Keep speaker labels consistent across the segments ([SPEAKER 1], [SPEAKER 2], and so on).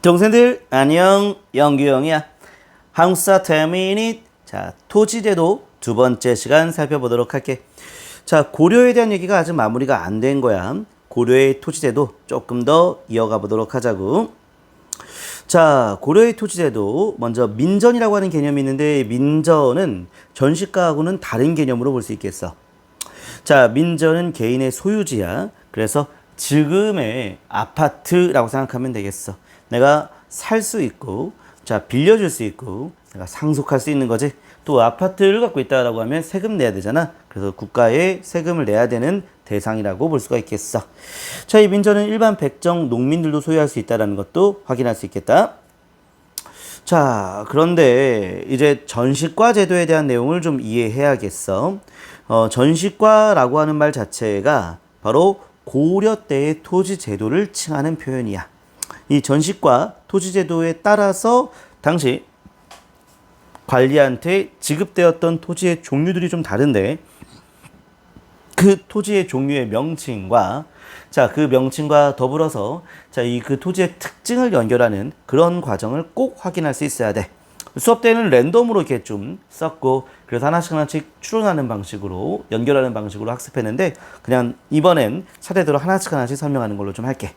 [SPEAKER 1] 동생들 안녕, 영규형이야. 한국사 10미닛. 자, 토지제도 두 번째 시간 살펴보도록 할게. 자, 고려에 대한 얘기가 아직 마무리가 안 된 거야. 고려의 토지제도 조금 더 이어가 보도록 하자고. 자, 고려의 토지제도 먼저 민전이라고 하는 개념이 있는데, 민전은 전시가하고는 다른 개념으로 볼 수 있겠어. 자, 민전은 개인의 소유지야. 그래서 지금의 아파트라고 생각하면 되겠어. 내가 살 수 있고, 자, 빌려줄 수 있고, 내가 상속할 수 있는 거지. 또 아파트를 갖고 있다라고 하면 세금 내야 되잖아. 그래서 국가에 세금을 내야 되는 대상이라고 볼 수가 있겠어. 자, 이 민전은 일반 백정 농민들도 소유할 수 있다는 것도 확인할 수 있겠다. 자, 그런데 이제 전시과 제도에 대한 내용을 좀 이해해야겠어. 전시과라고 하는 말 자체가 바로 고려 때의 토지 제도를 칭하는 표현이야. 이 전시과 토지 제도에 따라서 당시 관리한테 지급되었던 토지의 종류들이 좀 다른데, 그 토지의 종류의 명칭과 그 명칭과 더불어서 이 그 토지의 특징을 연결하는 그런 과정을 꼭 확인할 수 있어야 돼. 수업 때는 랜덤으로 이렇게 좀 썼고, 그래서 하나씩 추론하는 방식으로 연결하는 방식으로 학습했는데, 그냥 이번엔 차례대로 하나씩 설명하는 걸로 좀 할게.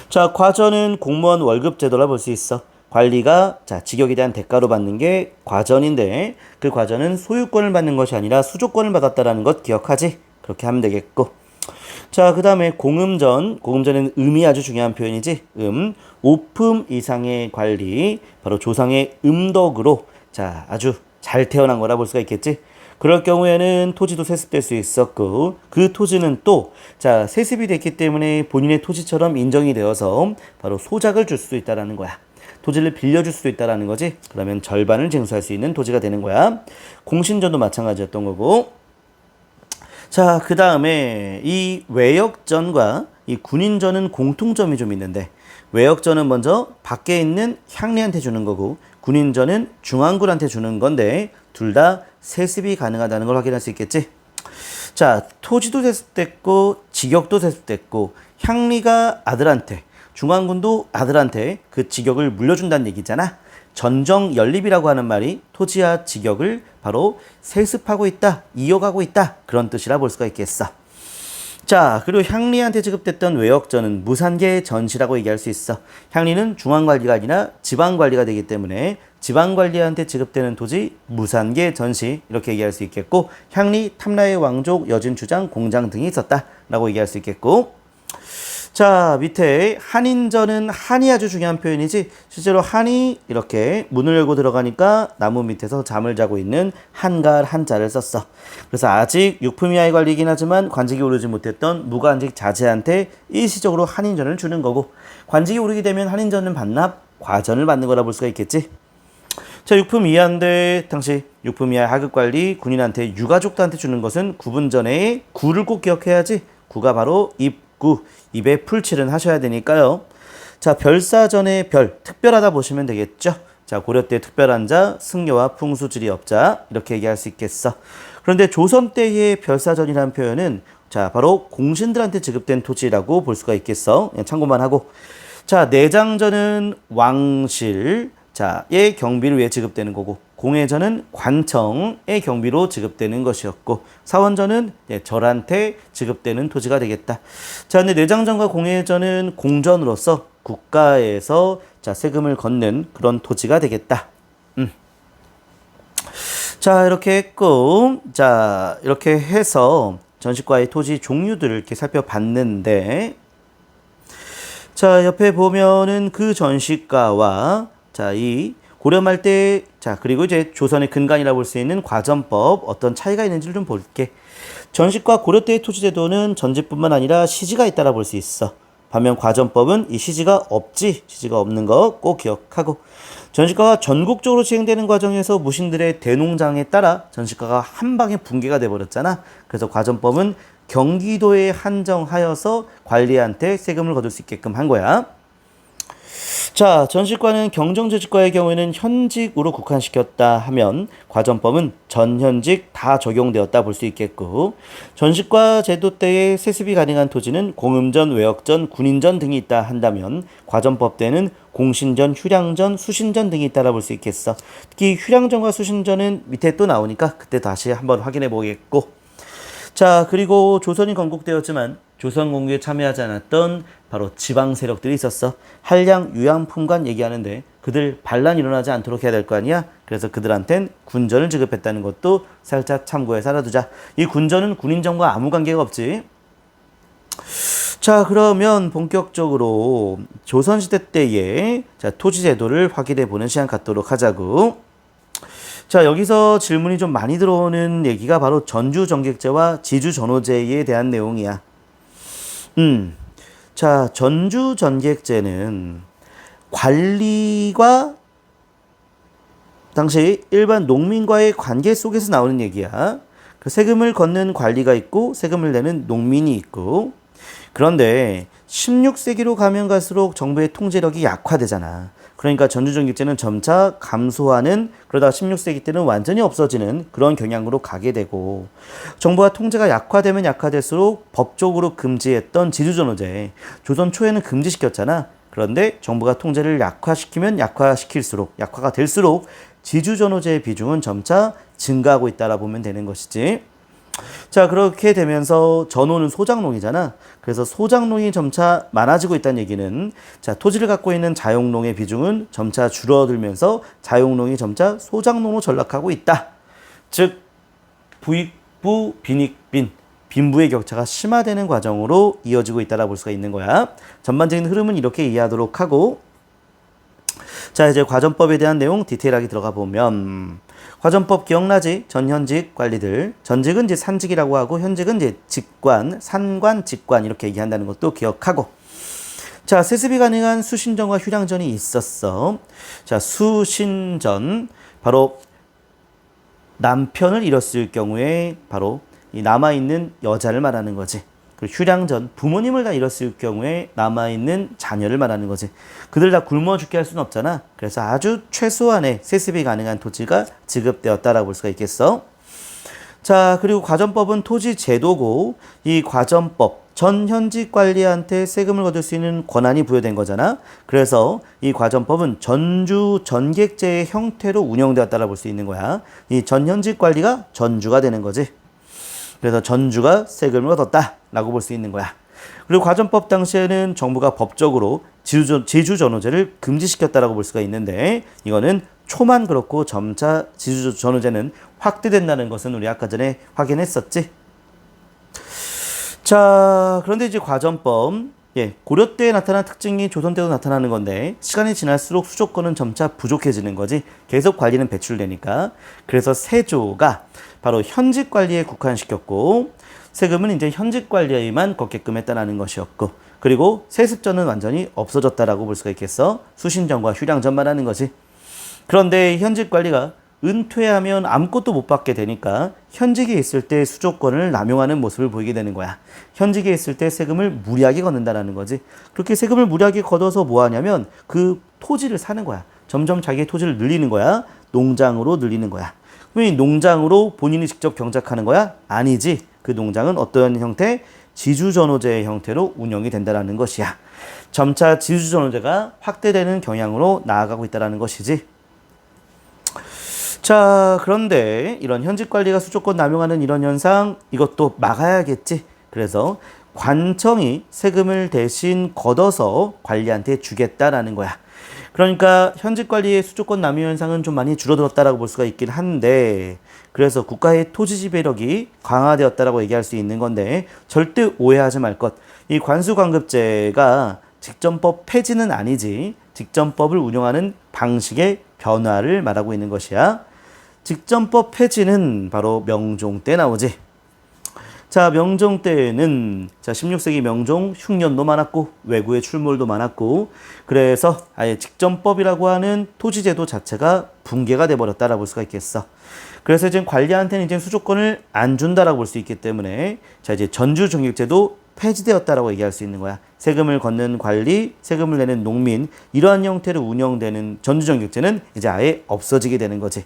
[SPEAKER 1] 자, 과전은 공무원 월급 제도라 볼 수 있어. 관리가 직역에 대한 대가로 받는 게 과전인데, 그 과전은 소유권을 받는 것이 아니라 수조권을 받았다라는 것 기억하지? 그렇게 하면 되겠고. 자, 그 다음에 공음전. 공음전은 음이 아주 중요한 표현이지. 오품 이상의 관리, 바로 조상의 음덕으로 아주 잘 태어난 거라 볼 수가 있겠지. 그럴 경우에는 토지도 세습될 수 있었고, 그 토지는 또 세습이 됐기 때문에 본인의 토지처럼 인정이 되어서 바로 소작을 줄 수도 있다는 거야. 토지를 빌려줄 수도 있다는 거지. 그러면 절반을 쟁수할 수 있는 토지가 되는 거야. 공신전도 마찬가지였던 거고. 자, 그 다음에 이 외역전과 이 군인전은 공통점이 좀 있는데, 외역전은 먼저 밖에 있는 향리한테 주는 거고, 군인전은 중앙군한테 주는 건데, 둘 다 세습이 가능하다는 걸 확인할 수 있겠지. 자, 토지도 세습됐고 직역도 세습됐고, 향리가 아들한테, 중앙군도 아들한테 그 직역을 물려준다는 얘기잖아. 전정연립이라고 하는 말이 토지와 직역을 바로 세습하고 있다, 이어가고 있다, 그런 뜻이라 볼 수가 있겠어. 자, 그리고 향리한테 지급됐던 외역전은 무산계 전시라고 얘기할 수 있어. 향리는 중앙관리가 아니라 지방관리가 되기 때문에 지방관리한테 지급되는 토지 무산계 전시, 이렇게 얘기할 수 있겠고, 향리, 탐라의 왕족, 여진주장, 공장 등이 있었다라고 얘기할 수 있겠고. 자, 밑에 한인전은 한이 아주 중요한 표현이지. 실제로 한이 이렇게 문을 열고 들어가니까 나무 밑에서 잠을 자고 있는 한갈 한자를 썼어. 그래서 아직 유품 이하의 관리이긴 하지만 관직이 오르지 못했던 무관직 자제한테 일시적으로 한인전을 주는 거고, 관직이 오르게 되면 한인전은 반납, 과전을 받는 거라 볼 수가 있겠지. 자, 육품 이하인데 당시 육품 이하의 하급관리, 군인한테 유가족들한테 주는 것은 구분전에 구를 꼭 기억해야지. 구가 바로 입구, 입에 풀칠은 하셔야 되니까요. 자, 별사전의 별, 특별하다 보시면 되겠죠. 자, 고려 때 특별한 자, 승려와 풍수지리 업자, 이렇게 얘기할 수 있겠어. 그런데 조선 때의 별사전이라는 표현은 바로 공신들한테 지급된 토지라고 볼 수가 있겠어. 그냥 참고만 하고. 자, 내장전은 왕실 의 경비를 위해 지급되는 거고, 공회전은 관청의 경비로 지급되는 것이었고, 사원전은 절한테 지급되는 토지가 되겠다. 자, 근데 내장전과 공회전은 공전으로서 국가에서 세금을 걷는 그런 토지가 되겠다. 자, 이렇게 했고, 이렇게 해서 전시과의 토지 종류들을 이렇게 살펴봤는데, 자, 옆에 보면은 그 전시과와 이 고려 말 때, 그리고 이제 조선의 근간이라 볼 수 있는 과전법, 어떤 차이가 있는지를 좀 볼게. 전시과 고려 때의 토지제도는 전지뿐만 아니라 시지가 있다라 볼 수 있어. 반면 과전법은 이 시지가 없지, 시지가 없는 거 꼭 기억하고. 전시과가 전국적으로 시행되는 과정에서 무신들의 대농장에 따라 전시과가 한 방에 붕괴가 돼버렸잖아. 그래서 과전법은 경기도에 한정하여서 관리한테 세금을 거둘 수 있게끔 한 거야. 자, 전식과는 경정제식과의 경우에는 현직으로 국한시켰다 하면 과전법은 전현직 다 적용되었다 볼 수 있겠고, 전식과 제도 때에 세습이 가능한 토지는 공음전, 외역전, 군인전 등이 있다 한다면 과전법 때는 공신전, 휴량전, 수신전 등이 있다라 볼 수 있겠어. 특히 휴량전과 수신전은 밑에 또 나오니까 그때 다시 한번 확인해 보겠고, 자, 그리고 조선이 건국되었지만 조선 공국에 참여하지 않았던 바로 지방 세력들이 있었어. 한량, 유양품관 얘기하는데 그들 반란이 일어나지 않도록 해야 될 거 아니야? 그래서 그들한텐 군전을 지급했다는 것도 살짝 참고해서 알아두자. 이 군전은 군인정과 아무 관계가 없지. 자, 그러면 본격적으로 조선시대 때의 토지 제도를 확인해 보는 시간 갖도록 하자고. 자, 여기서 질문이 좀 많이 들어오는 얘기가 바로 전주전객제와 지주전호제에 대한 내용이야. 자, 전주전객제는 관리과 당시 일반 농민과의 관계 속에서 나오는 얘기야. 그 세금을 걷는 관리가 있고 세금을 내는 농민이 있고, 그런데 16세기로 가면 갈수록 정부의 통제력이 약화되잖아. 그러니까 전주전객제는 점차 감소하는, 그러다가 16세기 때는 완전히 없어지는 그런 경향으로 가게 되고, 정부가 통제가 약화되면 약화될수록 법적으로 금지했던 지주전호제, 조선 초에는 금지시켰잖아. 그런데 정부가 통제를 약화시키면 약화가 될수록 지주전호제의 비중은 점차 증가하고 있다라 보면 되는 것이지. 자, 그렇게 되면서 전호는 소작농이잖아. 그래서 소작농이 점차 많아지고 있다는 얘기는, 자, 토지를 갖고 있는 자용농의 비중은 점차 줄어들면서 자용농이 점차 소작농으로 전락하고 있다. 즉 부익부 빈익빈, 빈부의 격차가 심화되는 과정으로 이어지고 있다라 볼 수가 있는 거야. 전반적인 흐름은 이렇게 이해하도록 하고, 자, 이제 과전법에 대한 내용 디테일하게 들어가 보면, 과전법 기억나지? 전현직 관리들. 전직은 이제 산직이라고 하고, 현직은 이제 직관, 산관, 직관 이렇게 얘기한다는 것도 기억하고. 자, 세습이 가능한 수신전과 휴량전이 있었어. 자, 수신전, 바로 남편을 잃었을 경우에 바로 이 남아있는 여자를 말하는 거지. 그리고 휴량전, 부모님을 다 잃었을 경우에 남아있는 자녀를 말하는 거지. 그들 다 굶어 죽게 할 수는 없잖아. 그래서 아주 최소한의 세습이 가능한 토지가 지급되었다라고 볼 수가 있겠어. 자, 그리고 과전법은 토지 제도고, 이 과전법, 전현직 관리한테 세금을 거둘 수 있는 권한이 부여된 거잖아. 그래서 이 과전법은 전주 전객제의 형태로 운영되었다라고 볼 수 있는 거야. 이 전현직 관리가 전주가 되는 거지. 그래서 전주가 세금을 걷었다라고 볼 수 있는 거야. 그리고 과전법 당시에는 정부가 법적으로 지주전호제를 금지시켰다라고 볼 수가 있는데, 이거는 초만 그렇고 점차 지주전호제는 확대된다는 것은 우리 아까 전에 확인했었지. 자, 그런데 이제 과전법, 고려 때에 나타난 특징이 조선 때도 나타나는 건데, 시간이 지날수록 수조권은 점차 부족해지는 거지. 계속 관리는 배출되니까. 그래서 세조가 바로 현직 관리에 국한시켰고, 세금은 이제 현직 관리에만 걷게끔 했다는 것이었고, 그리고 세습전은 완전히 없어졌다라고 볼 수가 있겠어. 수신전과 휴량전만 하는 거지. 그런데 현직 관리가 은퇴하면 아무것도 못 받게 되니까 현직에 있을 때 수조권을 남용하는 모습을 보이게 되는 거야. 현직에 있을 때 세금을 무리하게 걷는다는 거지. 그렇게 세금을 무리하게 걷어서 뭐 하냐면 그 토지를 사는 거야. 점점 자기의 토지를 늘리는 거야. 농장으로 늘리는 거야. 그럼 이 농장으로 본인이 직접 경작하는 거야? 아니지. 그 농장은 어떤 형태? 지주전호제의 형태로 운영이 된다는 것이야. 점차 지주전호제가 확대되는 경향으로 나아가고 있다는 것이지. 자, 그런데 이런 현직 관리가 수조권 남용하는 이런 현상, 이것도 막아야겠지. 그래서 관청이 세금을 대신 걷어서 관리한테 주겠다라는 거야. 그러니까 현직 관리의 수조권 남용 현상은 좀 많이 줄어들었다라고 볼 수가 있긴 한데, 그래서 국가의 토지 지배력이 강화되었다라고 얘기할 수 있는 건데, 절대 오해하지 말 것. 이 관수관급제가 직전법 폐지는 아니지, 직전법을 운영하는 방식의 변화를 말하고 있는 것이야. 직전법 폐지는 바로 명종 때 나오지. 자, 명종 때에는 16세기 명종 흉년도 많았고 외구의 출몰도 많았고, 그래서 아예 직전법이라고 하는 토지제도 자체가 붕괴가 돼버렸다라고 볼 수가 있겠어. 그래서 이제 관리한테는 이제 수조권을 안 준다라고 볼 수 있기 때문에 자, 이제 전주종격제도 폐지되었다라고 얘기할 수 있는 거야. 세금을 걷는 관리, 세금을 내는 농민, 이러한 형태로 운영되는 전주정격제는 이제 아예 없어지게 되는 거지.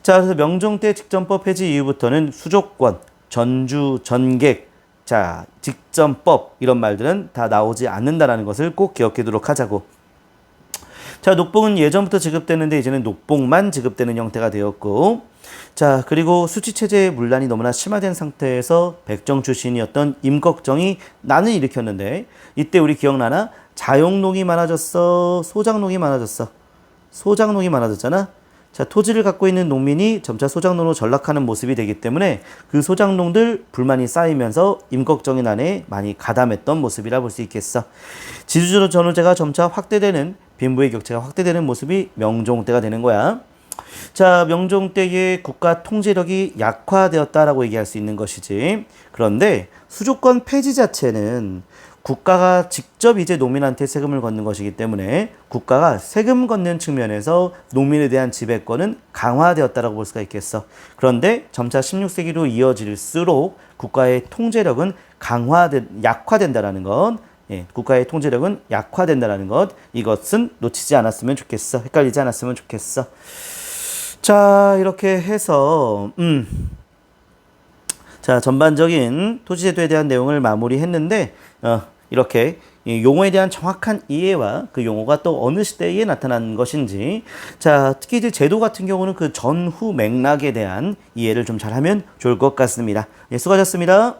[SPEAKER 1] 자, 그래서 명종 때 직전법 폐지 이후부터는 수조권, 전주, 전객, 자, 직전법 이런 말들은 다 나오지 않는다라는 것을 꼭 기억해두도록 하자고. 자, 녹봉은 예전부터 지급되는데 이제는 녹봉만 지급되는 형태가 되었고, 자, 그리고 수치체제의 문란이 너무나 심화된 상태에서 백정 출신이었던 임꺽정이 난을 일으켰는데, 이때 우리 기억나나? 자용농이 많아졌어? 소장농이 많아졌어? 소장농이 많아졌잖아? 자, 토지를 갖고 있는 농민이 점차 소장농으로 전락하는 모습이 되기 때문에 그 소장농들 불만이 쌓이면서 임꺽정의 난에 많이 가담했던 모습이라 볼 수 있겠어. 지주로 전후제가 점차 확대되는, 빈부의 격차가 확대되는 모습이 명종 때가 되는 거야. 자, 명종 때의 국가 통제력이 약화되었다라고 얘기할 수 있는 것이지. 그런데 수조권 폐지 자체는 국가가 직접 이제 농민한테 세금을 걷는 것이기 때문에 국가가 세금 걷는 측면에서 농민에 대한 지배권은 강화되었다라고 볼 수가 있겠어. 그런데 점차 16세기로 이어질수록 국가의 통제력은 약화된다라는 것. 예, 국가의 통제력은 약화된다라는 것. 이것은 놓치지 않았으면 좋겠어. 헷갈리지 않았으면 좋겠어. 자, 이렇게 해서 자, 전반적인 토지제도에 대한 내용을 마무리했는데 이렇게 용어에 대한 정확한 이해와 그 용어가 또 어느 시대에 나타난 것인지, 자, 특히 이제 제도 같은 경우는 그 전후 맥락에 대한 이해를 좀 잘하면 좋을 것 같습니다. 예, 수고하셨습니다.